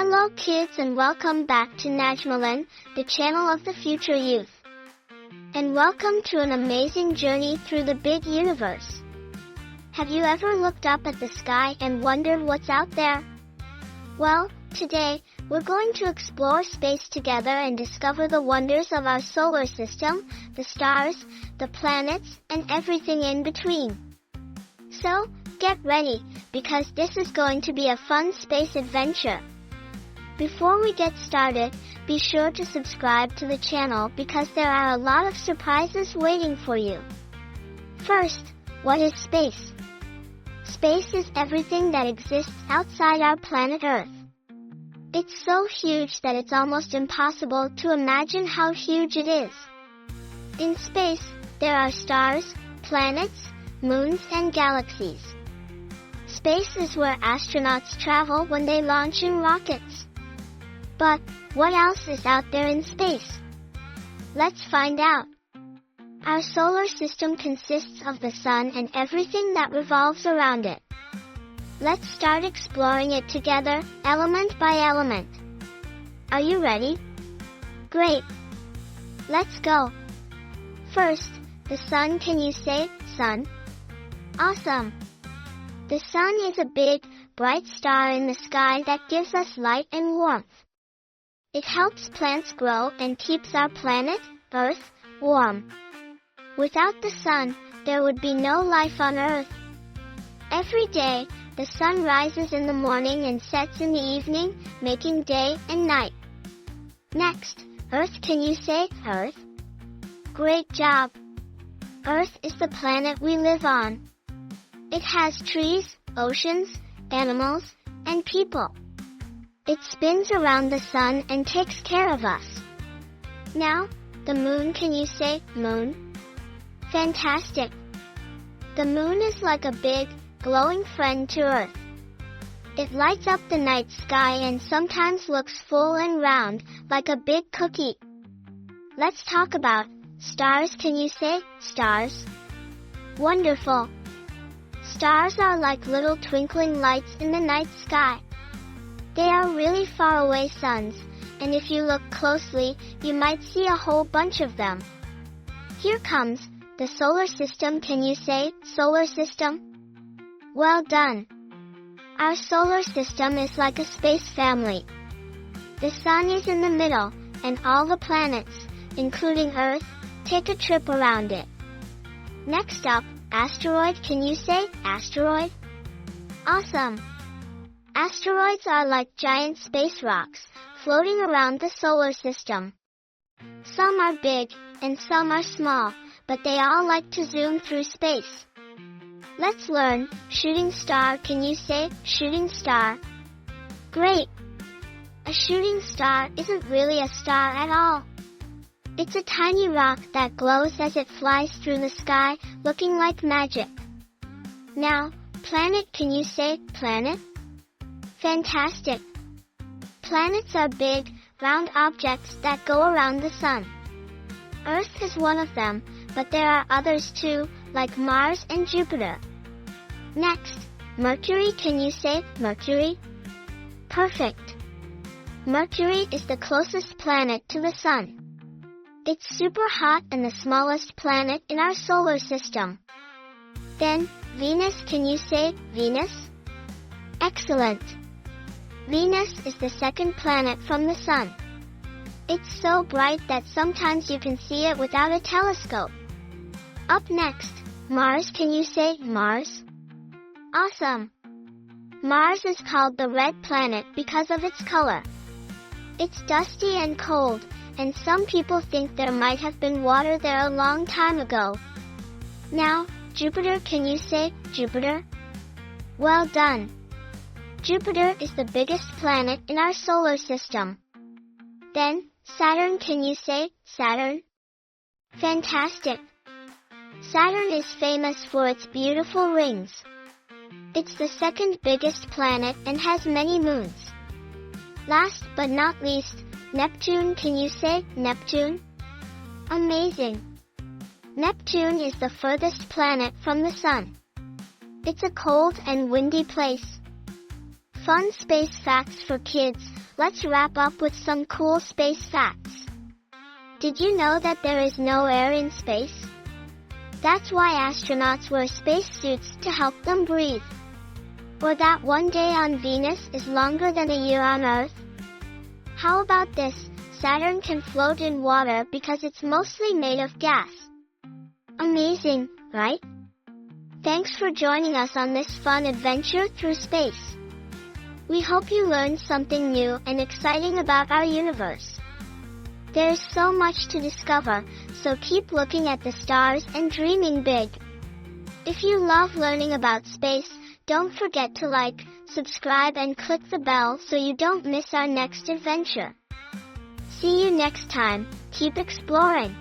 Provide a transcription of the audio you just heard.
Hello kids and welcome back to Najmalin, the channel of the future youth. And welcome to an amazing journey through the big universe. Have you ever looked up at the sky and wondered what's out there? Well, today, we're going to explore space together and discover the wonders of our solar system, the stars, the planets, and everything in between. So, get ready, because this is going to be a fun space adventure. Before we get started, be sure to subscribe to the channel because there are a lot of surprises waiting for you. First, what is space? Space is everything that exists outside our planet Earth. It's so huge that it's almost impossible to imagine how huge it is. In space, there are stars, planets, moons, and galaxies. Space is where astronauts travel when they launch in rockets. But, what else is out there in space? Let's find out. Our solar system consists of the sun and everything that revolves around it. Let's start exploring it together, element by element. Are you ready? Great! Let's go! First, the sun. Can you say, sun? Awesome! The sun is a big, bright star in the sky that gives us light and warmth. It helps plants grow and keeps our planet, Earth, warm. Without the sun, there would be no life on Earth. Every day, the sun rises in the morning and sets in the evening, making day and night. Next, Earth. Can you say, Earth? Great job! Earth is the planet we live on. It has trees, oceans, animals, and people. It spins around the sun and takes care of us. Now, the moon. Can you say, moon? Fantastic! The moon is like a big, glowing friend to Earth. It lights up the night sky and sometimes looks full and round, like a big cookie. Let's talk about stars. Can you say, stars? Wonderful! Stars are like little twinkling lights in the night sky. They are really far away suns, and if you look closely, you might see a whole bunch of them. Here comes the solar system. Can you say, solar system? Well done! Our solar system is like a space family. The sun is in the middle, and all the planets, including Earth, take a trip around it. Next up, asteroid. Can you say, asteroid? Awesome! Asteroids are like giant space rocks, floating around the solar system. Some are big, and some are small, but they all like to zoom through space. Let's learn shooting star. Can you say, shooting star? Great! A shooting star isn't really a star at all. It's a tiny rock that glows as it flies through the sky, looking like magic. Now, planet. Can you say, planet? Fantastic! Planets are big, round objects that go around the sun. Earth is one of them, but there are others too, like Mars and Jupiter. Next, Mercury. Can you say, Mercury? Perfect! Mercury is the closest planet to the sun. It's super hot and the smallest planet in our solar system. Then, Venus. Can you say, Venus? Excellent! Venus is the second planet from the sun. It's so bright that sometimes you can see it without a telescope. Up next, Mars. Can you say, Mars? Awesome! Mars is called the red planet because of its color. It's dusty and cold, and some people think there might have been water there a long time ago. Now, Jupiter. Can you say, Jupiter? Well done! Jupiter is the biggest planet in our solar system. Then, Saturn. Can you say, Saturn? Fantastic! Saturn is famous for its beautiful rings. It's the second biggest planet and has many moons. Last but not least, Neptune. Can you say, Neptune? Amazing! Neptune is the furthest planet from the sun. It's a cold and windy place. Fun space facts for kids. let's wrap up with some cool space facts. Did you know that there is no air in space? That's why astronauts wear spacesuits to help them breathe. Or that one day on Venus is longer than a year on Earth? How about this? Saturn can float in water because it's mostly made of gas. Amazing, right? Thanks for joining us on this fun adventure through space. We hope you learned something new and exciting about our universe. There's so much to discover, so keep looking at the stars and dreaming big. If you love learning about space, don't forget to like, subscribe and click the bell so you don't miss our next adventure. See you next time. Keep exploring.